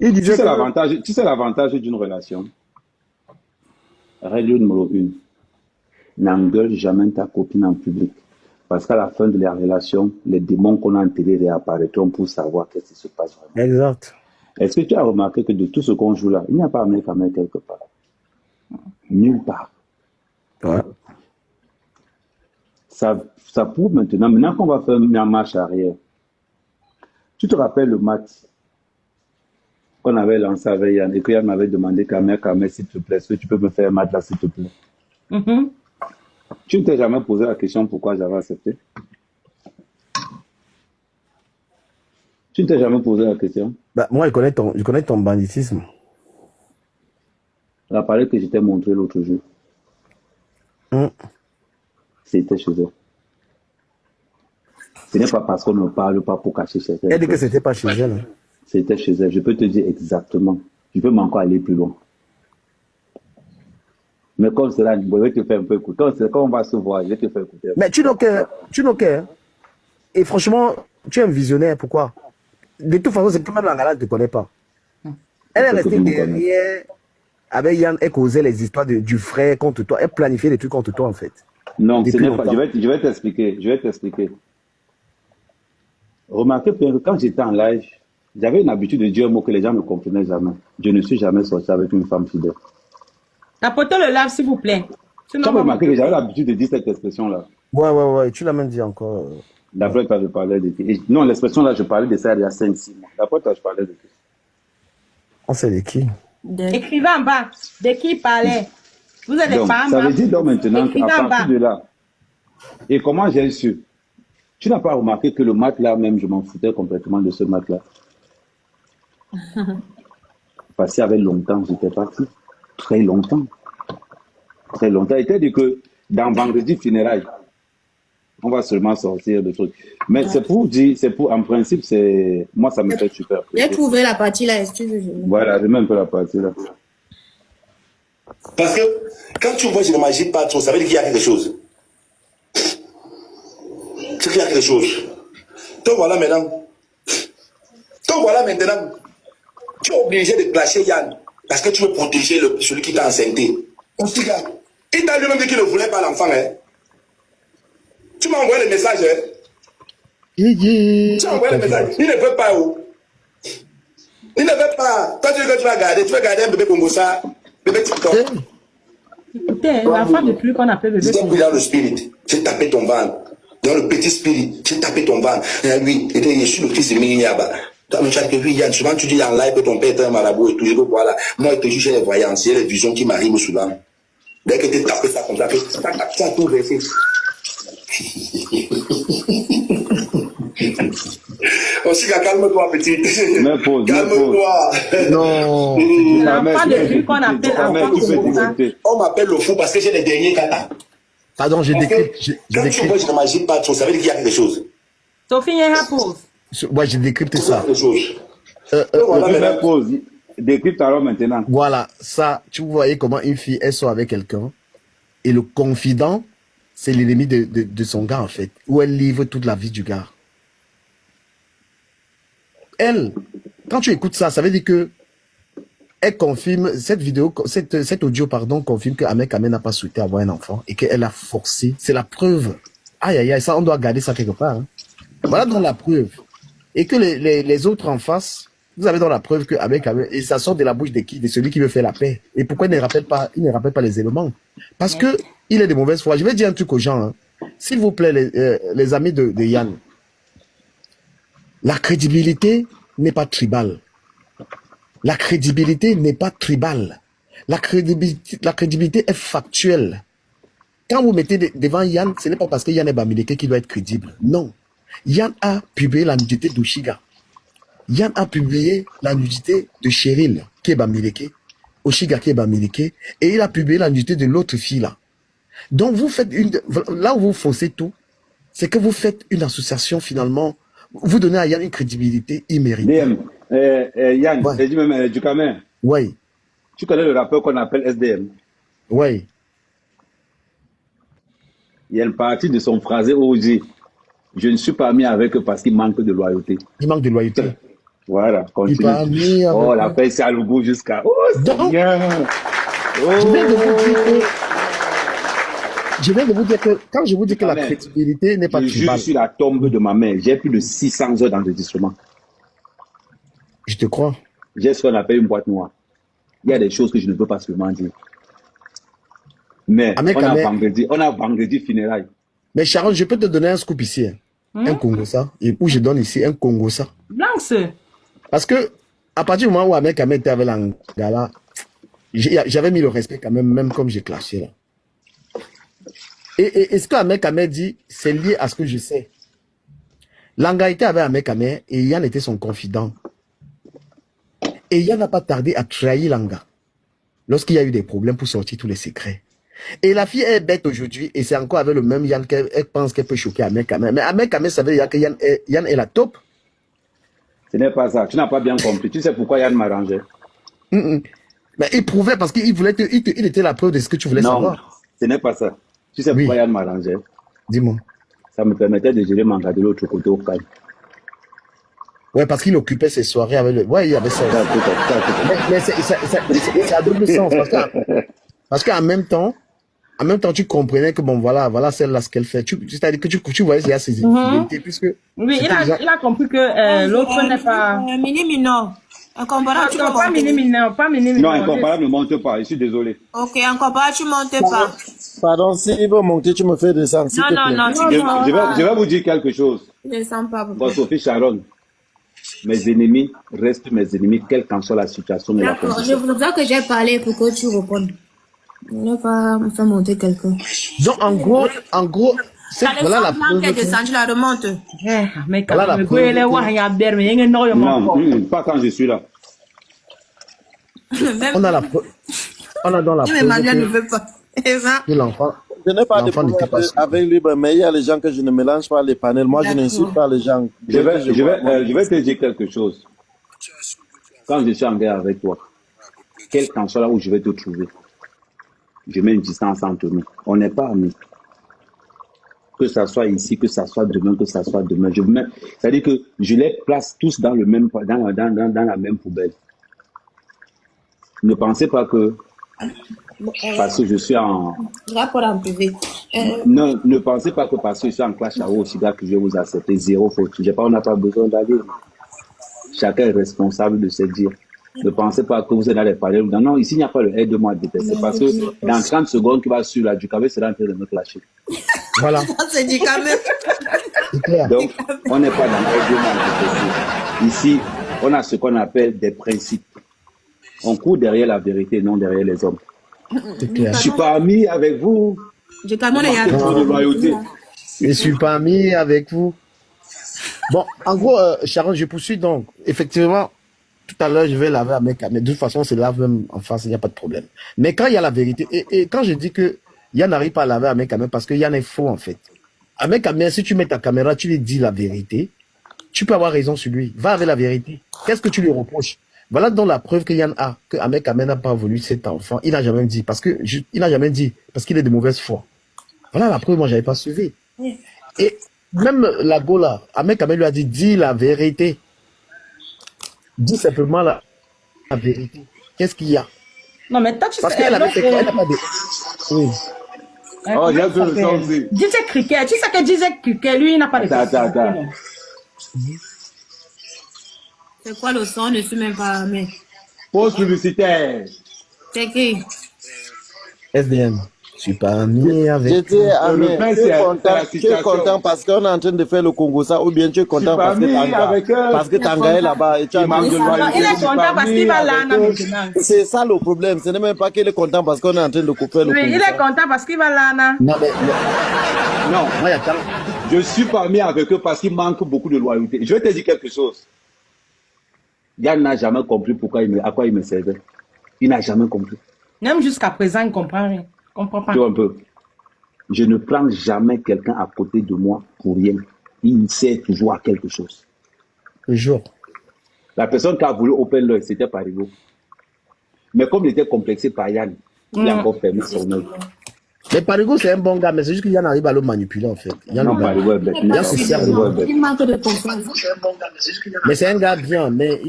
Il Tu disait sais que... l'avantage, tu sais l'avantage d'une relation. Règle numéro une, n'engueule jamais ta copine en public. Parce qu'à la fin de la relation, les démons qu'on a en télé réapparaîtront pour savoir qu'est-ce qui se passe vraiment. Exact. Est-ce que tu as remarqué que de tout ce qu'on joue là, il n'y a pas un mec à mettre quelque part? Nulle part. Ouais. Ça prouve maintenant qu'on va faire une marche arrière. Tu te rappelles le match qu'on avait lancé avec Yann et que Yann m'avait demandé, Kamel, s'il te plaît, est-ce que tu peux me faire un match là, s'il te plaît? Tu ne t'es jamais posé la question pourquoi j'avais accepté? Tu ne t'es jamais posé la question? Bah, moi, je connais ton banditisme. La parole que je t'ai montré l'autre jour, Hum. c'était chez eux. Ce n'est pas parce qu'on ne parle pas pour cacher certaines Elle dit que choses. c'était pas chez elle. Hein. C'était chez elle. Je peux te dire exactement. Je peux encore aller plus loin. Mais comme cela, je vais te faire un peu écouter. Quand on va se voir, je vais te faire écouter. Mais tu n'as qu'un. Et franchement, tu es un visionnaire. Pourquoi? De toute façon, c'est que même Langala ne te connaît pas. Elle est restée derrière avec Yann et causait les histoires du frère contre toi. Elle planifiait des trucs contre toi, en fait. Non, ce Depuis n'est pas. longtemps. Je vais t'expliquer. Je vais t'expliquer. Remarquez que quand j'étais en live, j'avais une habitude de dire un mot que les gens ne comprenaient jamais. Je ne suis jamais sorti avec une femme fidèle. Apportez le lave, s'il vous plaît. Tu as remarqué que j'avais l'habitude de dire cette expression-là. Ouais. Tu l'as même dit encore. D'après toi, je parlais de qui? Non, l'expression là, je parlais de ça il y a 5-6 mois. D'après toi, je parlais de qui? On sait de qui? Écrivez en bas. De qui il parlait? Vous êtes des Donc, femmes. ça veut dire donc maintenant Écrivez qu'à en partir bas. de là, et comment j'ai su? Tu n'as pas remarqué que le match là, même, je m'en foutais complètement de ce match là. Parce qu'il y avait longtemps, j'étais parti. Très longtemps. Très longtemps. Et dit que dans vendredi funérailles, on va seulement sortir de trucs. Mais c'est pour dire, en principe, moi, ça me fait super plaisir. J'ai trouvé la partie là, excusez moi. Voilà, je mets un peu la partie là. Parce que quand tu vois je ne m'agis pas trop, ça veut dire qu'il y a quelque chose. C'est qu'il y a quelque chose. Donc voilà maintenant. Tu es obligé de clasher Yann. Parce que tu veux protéger celui qui t'a enceinté. Aussi, gars, il t'a lui-même dit qu'il ne voulait pas l'enfant. Hein? Tu m'as envoyé le message. Hein? Tu as envoyé le message. Il ne veut pas. Oh. Il ne veut pas. Toi, tu veux que tu vas garder. Tu veux garder un bébé Congossa. Bébé TikTok. Écoutez, l'enfant de plus qu'on appelle bébé. J'étais pris dans le spirit. J'ai tapé ton ventre. Dans le petit spirit, j'ai tapé ton ventre. Oui, je suis le fils de Miniaba. Toi, tu as dit que oui, Yann, souvent tu dis en live que ton père est un marabout et tout. Je veux voilà. Moi, je te juge les voyances, c'est les visions qui m'arrivent souvent. Dès que tu tapé ça comme ça, tu as tout versé. Aussi, calme-toi, petite. Calme-toi. Non. L'enfant de plus qu'on appelle enfant Congossa. On m'appelle le fou parce que j'ai les derniers katas. Pardon, j'ai décrit. Quand tu vois, je ne m'agis pas trop, ça veut dire qu'il y a quelque chose. Sophie, il y a une pause. Ouais, j'ai décrypté ça. Quelque chose. Voilà, pause. Décrypte alors maintenant. Voilà, ça, tu voyais comment une fille, elle sort avec quelqu'un, et le confident, c'est l'ennemi de son gars, en fait, où elle livre toute la vie du gars. Elle, quand tu écoutes ça, ça veut dire que elle confirme, cet audio, pardon, confirme que Ahmed Kamel n'a pas souhaité avoir un enfant et qu'elle a forcé. C'est la preuve. Aïe, aïe, aïe, ça, on doit garder ça quelque part. Hein. Voilà donc la preuve. Et que les autres en face, vous avez donc la preuve que Ahmed Kamel, et ça sort de la bouche de qui? De celui qui veut faire la paix. Et pourquoi il ne rappelle pas les éléments? Parce que il est de mauvaise foi. Je vais dire un truc aux gens. Hein. S'il vous plaît, les amis de Yann, la crédibilité n'est pas tribale. La crédibilité n'est pas tribale. La crédibilité est factuelle. Quand vous mettez devant Yann, ce n'est pas parce que Yann est Bamileke qui doit être crédible. Non. Yann a publié la nudité d'Oshiga. Yann a publié la nudité de Cheryl, qui est Bamileke. Oshiga qui est Bamileke. Et il a publié la nudité de l'autre fille là. Donc vous faites là où vous faussez tout, c'est que vous faites une association finalement. Vous donnez à Yann une crédibilité imméritée. DM, Yann, Ouais. j'ai dit même du Cameroun. Oui, Tu connais le rappeur qu'on appelle SDM. oui. Il y a une partie de son phrasé où il dit je ne suis pas mis avec eux parce qu'il manque de loyauté. Il manque de loyauté. Voilà, continue. pas ami avec Oh, la vous. fête, c'est à Logo jusqu'à. Oh, Donc, Seigneur. je viens de vous dire Oh. que, je viens de vous dire que, quand je vous dis que la Amen. crédibilité n'est pas Je jure tribale, sur la tombe de ma mère, j'ai plus de 600 heures d'enregistrement. je te crois. J'ai ce qu'on appelle une boîte noire. Il y a des choses que je ne peux pas seulement dire. Mais Ahmed on Kamel, a vendredi funérailles. mais Sharon, je peux te donner un scoop ici, hein. Un Congo-ça, et où je donne ici un Congo-ça. Blancs. Parce que, à partir du moment où Ahmed Kamel était avec l'Angala, j'avais mis le respect quand même, même comme j'ai clashé là. Et ce que Ahmed Kamel dit, c'est lié à ce que je sais. Langa était avec Ahmed Kamel et Yann était son confident. Et Yann n'a pas tardé à trahir Langa lorsqu'il y a eu des problèmes pour sortir tous les secrets. Et la fille est bête aujourd'hui et c'est encore avec le même Yann qu'elle pense qu'elle peut choquer Ahmed Kamel. Mais Ahmed Kamel savait que Yann est la top. Ce n'est pas ça. Tu n'as pas bien compris. Tu sais pourquoi Yann m'arrangeait? Mais il prouvait parce qu'il voulait il était la preuve de ce que tu voulais Non, savoir. ce n'est pas ça. Tu sais Oui. pourquoi Yann m'arrangeait? Dis-moi. Ça me permettait de gérer Manga de l'autre côté au calme. Ouais, parce qu'il occupait ses soirées avec le... Ouais, il y avait ça. Ça, peut-être. Mais c'est à double sens. Parce qu'en même temps, tu comprenais que bon, voilà celle-là, ce qu'elle fait. C'est-à-dire que tu voyais qu'il y a ses infidélités, puisque... Oui, c'était déjà- il a compris que l'autre n'est pas. Mini minor. Incomparable, tu peux Non, pas monter. minimum, pas Non, minimum. incomparable ne monte pas. Je suis désolé. Ok, incomparable, tu montes pas. Pardon, s'il veut monter, tu me fais descendre, s'il Non, te non, plaît. non, tu Je vais vous dire quelque chose. ne descends pas. Bon, Sophie Sharon, mes ennemis restent mes ennemis, quelle qu'en soit la situation et la D'accord, condition. c'est pour ça que j'ai parlé pour que tu répondes. Ne pas me faire monter quelqu'un. Donc, en gros, voilà la preuve. Qui est descendu, la remonte. Mais Voilà la quand preuve même, il y a berme, il y a un Non, non, pas quand je suis là. On a la preuve. On a dans la Même preuve Emmanuel ne veut pas. Eva. que l'enfant... Je n'ai pas de L'enfant problème n'était pas sûr. avec lui, mais il y a les gens que je ne mélange pas les panels. Moi, je n'insulte pas les gens. Je vais te dire quelque chose. Quand je suis en guerre avec toi, quel qu'en soit là où je vais te trouver, je mets une distance entre nous. On n'est pas amis. Que ça soit ici, que ça soit demain, que ça soit demain. C'est-à-dire que je les place tous dans la même poubelle. Ne pensez pas que parce que je suis en... Rapport en privé. Ne pensez pas que parce que je suis en clash à haut aussi que je vais vous accepter. Zéro faute. On n'a pas besoin d'aller. Chacun est responsable de se dire. Ne pensez pas que vous allez parler. Non, ici, il n'y a pas le aide-moi à détester. Parce que dans 30 secondes qui va sur la Ducavé sera en train de me clasher. Voilà, On se dit quand même. c'est clair. Donc, on n'est pas dans l'aide-moi à détester. Ici, on a ce qu'on appelle des principes. On court derrière la vérité, non derrière les hommes. C'est clair. Je ne suis pas ami avec vous. Je t'amène les Trop de loyauté. Je ne suis pas ami avec vous. Bon, en gros, Sharon, je poursuis donc. Effectivement, tout à l'heure, je vais laver avec mais de toute façon, c'est lave même en face, il n'y a pas de problème. Mais quand il y a la vérité, et quand je dis que Yann n'arrive pas à laver avec Kamel parce que Yann est faux en fait. Avec Kamel, si tu mets ta caméra, tu lui dis la vérité, tu peux avoir raison sur lui. Va avec la vérité. Qu'est-ce que tu lui reproches? Voilà donc la preuve que Yann a, que Ahmed Kamel n'a pas voulu cet enfant. Il n'a jamais dit, parce qu'il est de mauvaise foi. Voilà la preuve, moi, j'avais pas suivi. Et même la Gola, Ahmed Kamel lui a dit, dis la vérité. Dis simplement la vérité. Qu'est-ce qu'il y a? Non, mais toi, tu Parce sais. qu'elle avait fait, elle n'a pas de... Oui. Oh, j'ai vu le son aussi. DJ Cricket, tu sais que DJ Cricket, lui, il n'a pas de Attends. C'est quoi le son? Ne suis même pas. Mais. Pause publicitaire. C'est qui? SDM. Je suis pas ami avec... Je dis, Amé, prince, tu es c'est la content, tu es situation. content parce qu'on est en train de faire le Congo ça, ou bien tu es content pas parce que mis avec eux. Tanga est là-bas et tu as Il manque de mis- loyauté. Il est content parce qu'il va là Avec eux. maintenant. C'est ça le problème, ce n'est même pas qu'il est content parce qu'on est en train de couper le Oui, il Congo est content parce qu'il va là. Non, mais... Non, Moi, il y a tant... je suis pas mis avec eux parce qu'il manque beaucoup de loyauté. Je vais te dire quelque chose. Yann n'a jamais compris à quoi il me servait. Il n'a jamais compris. Même jusqu'à présent, il ne comprend rien. Il comprend pas. Tu vois un peu. Je ne prends jamais quelqu'un à côté de moi pour rien. Il sert toujours à quelque chose. Toujours. La personne qui a voulu open l'œil, c'était Parigo. Mais comme il était complexé par Yann, il a encore fermé son œil. Mais Parigo, c'est un bon gars, mais c'est juste qu'il Yann arrive à le manipuler, en fait. Yann, Non, Parigo est bête. Yann se sert de lui. Il manque de confiance. Mais c'est un gars bien, mais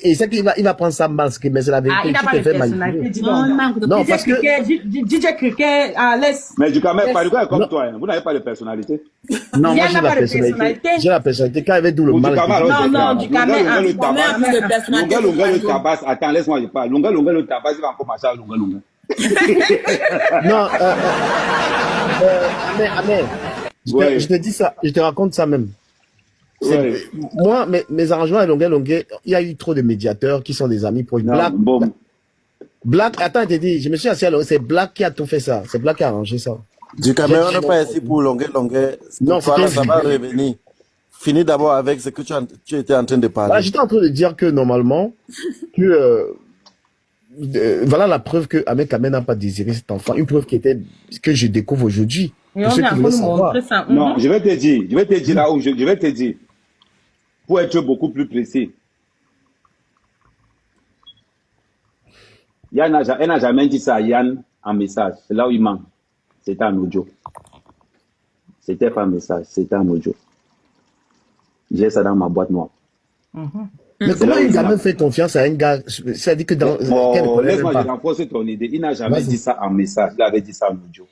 il sait qu'il va prendre ça mal, mais c'est la vérité. Ah, il n'a pas Tu de te fais personnalité, manipuler. dis Non, il donc. manque de Non, confiance. parce que... DJ Cricket, laisse. Mais du coup, Parigo est comme Non. toi. Hein. Vous n'avez pas de personnalité. Non, moi Yann j'ai n'a la pas de personnalité. personnalité. J'ai la personnalité. Quand il avait tout le Ou mal. du Kama, alors, Non, c'est non, clair. du Kama, Lunga, hein. le Jamais tabac. plus de personnalité. Lunga, le tabac. Attends, laisse-moi, je parle. Lunga, le tabac, il va encore marcher à Lunga. Non, Amé, Ouais. je te dis ça, je te raconte ça même. Ouais. Moi, mes arrangements à Longuet, il y a eu trop de médiateurs qui sont des amis pour Non, Black. bon. Black, attends, je te dis, je me suis assis à Longuet, c'est Black qui a tout fait ça. C'est Black qui a arrangé ça. Du Cameroun, on n'est pas ici pour longuer. Non, Voilà, c'était- ça va revenir. Finis d'abord avec ce que tu étais en train de Voilà, parler. j'étais en train de dire que normalement, voilà la preuve que Ahmed Kamel n'a pas désiré cet enfant. Une preuve que je découvre aujourd'hui. Et Pour on ceux vient qui encore veulent nous savoir. montrer ça. Non, je vais te dire là où je vais te dire. Pour être beaucoup plus précis. Elle n'a jamais dit ça à Yann en message. C'est là où il manque. C'était en audio. C'était pas un message, c'était en audio. J'ai ça dans ma boîte noire. Mais comment un gamin fait confiance à un gars? C'est-à-dire que dans. qu'elle ne Bon, connaît laisse-moi même je pas. renforcer ton idée. Il n'a jamais Vas-y. dit ça en message, il avait dit ça en audio.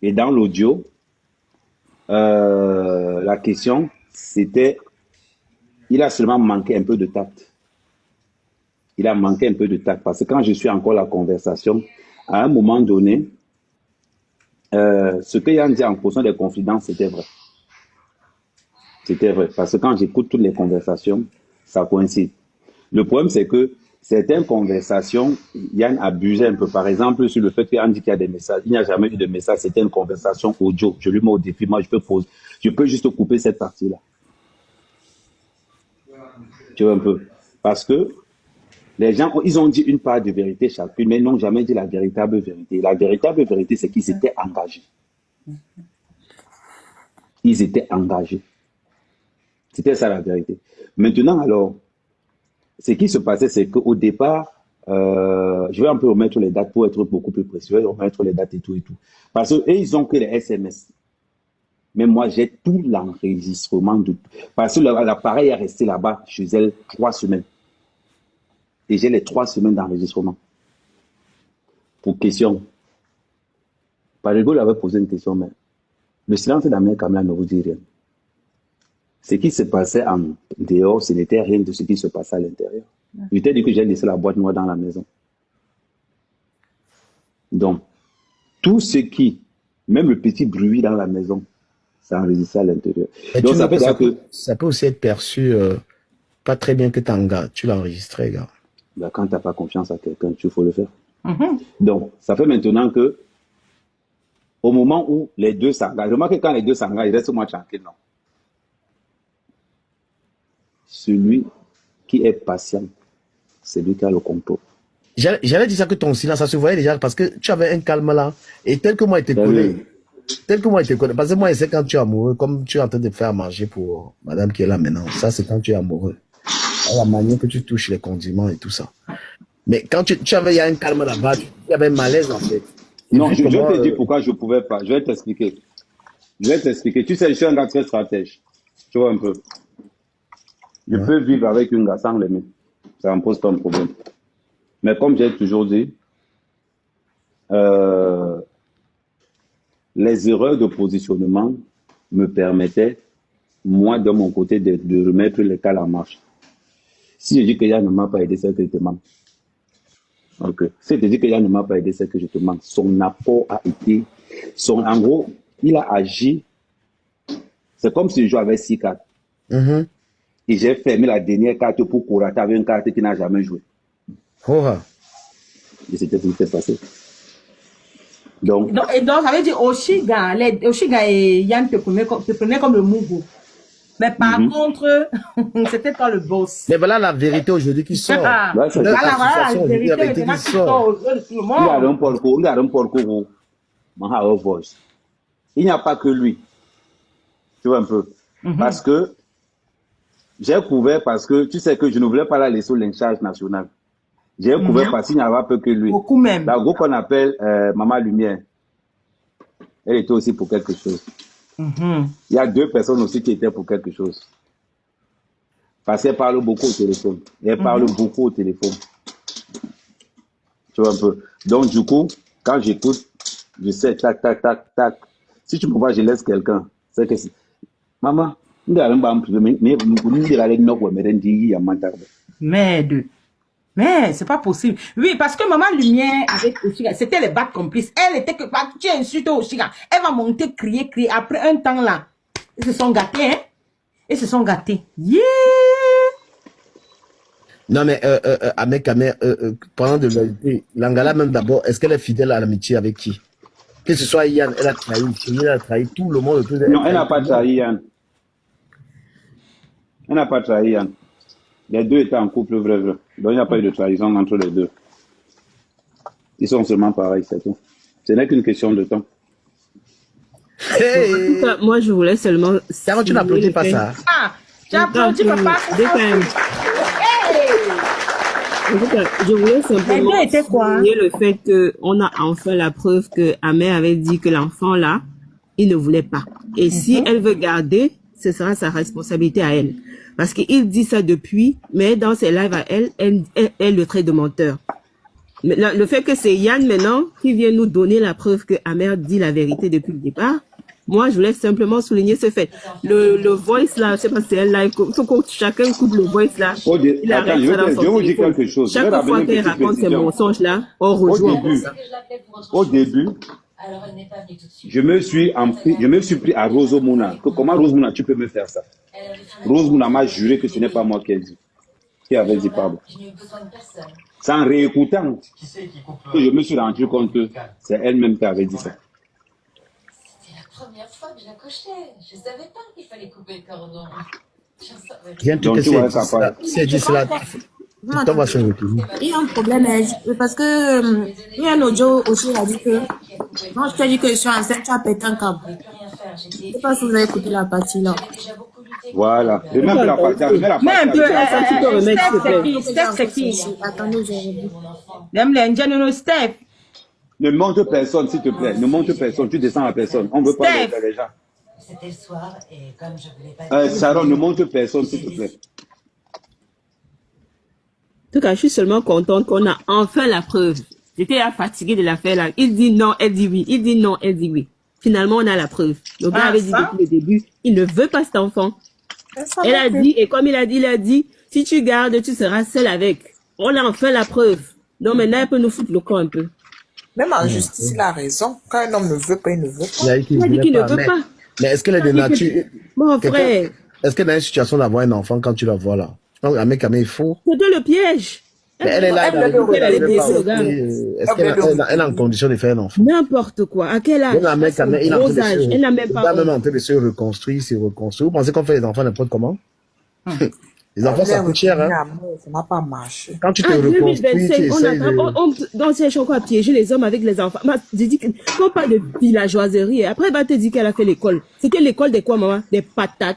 Et dans l'audio, la question, c'était, il a seulement manqué un peu de tact. Il a manqué un peu de tact. Parce que quand je suis encore la conversation, à un moment donné, ce que Yann dit en posant des confidences, c'était vrai. C'était vrai. Parce que quand j'écoute toutes les conversations, ça coïncide. Le problème, c'est que certaines conversations, Yann abusait un peu. Par exemple, sur le fait qu'il dit qu'il y a des messages. Il n'y a jamais eu de message. C'était une conversation audio. Je lui mets au défi. Moi, je peux juste couper cette partie-là. Tu vois un peu. Parce que les gens, ils ont dit une part de vérité chacune, mais n'ont jamais dit la véritable vérité. La véritable vérité, c'est qu'ils étaient engagés. Ils étaient engagés. C'était ça la vérité. Maintenant, alors, ce qui se passait, c'est qu'au départ, je vais un peu remettre les dates pour être beaucoup plus précis. Je vais remettre les dates et tout et tout. Parce qu'eux, ils ont que les SMS. Mais moi, j'ai tout l'enregistrement. Parce que l'appareil est resté là-bas chez elle 3 semaines. Et j'ai les 3 semaines d'enregistrement. Pour question. Parigo lui avait posé une question, mais le silence d'Ahmed Kamel ne vous dit rien. Ce qui se passait en dehors, ce n'était rien de ce qui se passait à l'intérieur. Je t'ai dit que j'ai laissé la boîte noire dans la maison. Donc, tout ce qui, même le petit bruit dans la maison, ça enregistrait à l'intérieur. Et Donc, tu ça vois fait que dire que ça peut aussi être perçu pas très bien que t'es un gars. Tu l'as enregistré, gars. ben, quand tu n'as pas confiance à quelqu'un, il faut le faire. Donc, ça fait maintenant que, au moment où les deux s'engagent, remarquez que quand les deux s'engagent, il reste moi tranquille, non. Celui qui est patient, c'est lui qui a le contrôle. J'allais dire ça que ton silence, ça se voyait déjà parce que tu avais un calme là. Et tel que moi, il te connaît. Tel que moi, il te connaît. Parce que moi, c'est quand tu es amoureux, comme tu es en train de faire manger pour madame qui est là maintenant. Ça, c'est quand tu es amoureux. La manière que tu touches les condiments et tout ça. Mais quand tu avais, il y a un calme là-bas, il y avait un malaise en fait. Non, je vais te dire pourquoi je ne pouvais pas. Je vais t'expliquer. Tu sais, je suis un gars très stratège. Tu vois un peu. Je peux vivre avec une gars sans l'aimer. Ça me pose pas un problème. Mais comme j'ai toujours dit, les erreurs de positionnement me permettaient, moi, de mon côté, de remettre les cales en marche. Si je dis que Yann ne m'a pas aidé, c'est que je te manque. Ok. Si je dis que Yann ne m'a pas aidé, c'est que je te manque. Son apport a été... En gros, il a agi... C'est comme si je jouais avec 6 cartes. Et j'ai fermé la dernière carte pour Korata avec une carte qui n'a jamais joué. Et c'était ce qui s'est passé. Donc, ça veut dire Oshiga et Yann te prenaient comme le Mougou. Mais par contre, c'était toi le boss. Mais voilà la vérité aujourd'hui qui sort. Voilà la vérité maintenant qui sort aux yeux de tout le monde. Il n'y a pas que lui. Tu vois un peu. Parce que j'ai couvert, parce que tu sais que je ne voulais pas la laisser au lynchage national. J'ai couvert parce qu'il n'y avait pas que lui. Beaucoup même. La groupe qu'on appelle Maman Lumière, elle était aussi pour quelque chose. Il y a 2 personnes aussi qui étaient pour quelque chose. Parce qu'elle parle beaucoup au téléphone. Elle parle beaucoup au téléphone. Tu vois un peu. Donc, du coup, quand j'écoute, je sais, tac, tac, tac, tac. Si tu me vois, je laisse quelqu'un. C'est que c'est... Maman, Merde. Mais c'est pas possible. Oui, parce que Maman Lumière avec Oshiga, c'était les bad complices. Elle était que tu insultes Oshiga. Elle va monter, crier, crier. Après un temps là, ils se sont gâtés, hein. Ils se sont gâtés. Yeah! Non, mais Ahmed Kamé, pendant de l'humanité, Langala même d'abord, est-ce qu'elle est fidèle à l'amitié avec qui? Que ce soit Yann, elle a trahi, elle a trahi tout le monde autour d'elle. Non, elle n'a pas trahi Yann. Elle n'a pas trahi Yann. Les 2 étaient en couple, vrai. Donc, il n'y a pas eu de trahison entre les 2. Ils sont seulement pareils, c'est tout. Ce n'est qu'une question de temps. Hey! En tout cas, moi, je voulais seulement... Carole, tu n'applaudis pas ça. Ah, j'ai applaudi papa. En tout cas, je voulais simplement Les 2 étaient quoi? souligner le fait qu'on a enfin la preuve que Ahmed avait dit que l'enfant là, il ne voulait pas. Et si elle veut garder, ce sera sa responsabilité à elle. Parce qu'il dit ça depuis, mais dans ses lives à elle le traite de menteur. Mais le fait que c'est Yann maintenant qui vient nous donner la preuve que Ahmed dit la vérité depuis le départ, moi, je voulais simplement souligner ce fait. Le voice là, je sais pas si c'est un live, il faut que chacun coupe le voice là. Il Attends, arrête ça dans son je vous dis téléphone. quelque chose. Chaque fois qu'elle raconte ces mensonges là, on rejoint ça. Au début, je me suis pris à Rose Mouna. Comment Rose Mouna, tu peux me faire ça? Rose Mouna m'a juré que ce n'est pas moi qui ai dit. Qui avait dit pardon. C'est en réécoutant que je me suis rendu compte que c'est elle-même qui avait dit ça. C'était la première fois que j'accouchais. Je ne savais pas qu'il fallait couper le cordon. Rien de que c'est dit cela. Tu vas sur YouTube. Il y a un problème, parce que il y a un audio aussi, il a dit que quand je t'ai dit que je suis enceinte, tu as pété un câble. Je ne sais pas si vous avez écouté la partie là. Voilà. Remets la partie. Mais un peu, Steph, c'est qui? Attendez, je reviens. Même les Indiens, Steph. Ne monte personne, s'il te plaît. Ne monte personne. Tu descends à personne. On ne veut pas Steph. les gens. C'était le soir et comme je voulais pas... Sharon, ne monte personne, s'il te plaît. En tout cas, je suis seulement contente qu'on a enfin la preuve. J'étais fatiguée de l'affaire là. Il dit non, elle dit oui. Il dit non, elle dit oui. Finalement, on a la preuve. Le gars avait dit depuis le début, il ne veut pas cet enfant. Elle a dit, et comme il a dit, si tu gardes, tu seras seule avec. On a enfin la preuve. Donc maintenant, elle peut nous foutre le camp un peu. Même en justice, il a raison. Quand un homme ne veut pas, il ne veut pas. Il a dit qu'il ne veut pas. Mais est-ce qu'elle est de nature? Mon frère. Est-ce qu'elle est dans une situation d'avoir un enfant quand tu la vois là? Je pense qu'un mec, il faut. C'est de le piège. Mais elle est là, elle est en condition de faire un enfant. N'importe quoi. À quel âge? Elle n'a même pas. Elle est en train de se reconstruire, Vous pensez qu'on fait les enfants n'importe comment? Les enfants, ça coûte cher, hein? Ça n'a pas marché. Quand tu te reconstruis, tu essaies de... Dans ces champs, à piéger les hommes avec les enfants. J'ai dit qu'on parle de villageoiserie. Après, elle va te dire qu'elle a fait l'école. C'était l'école de quoi, maman? Des patates.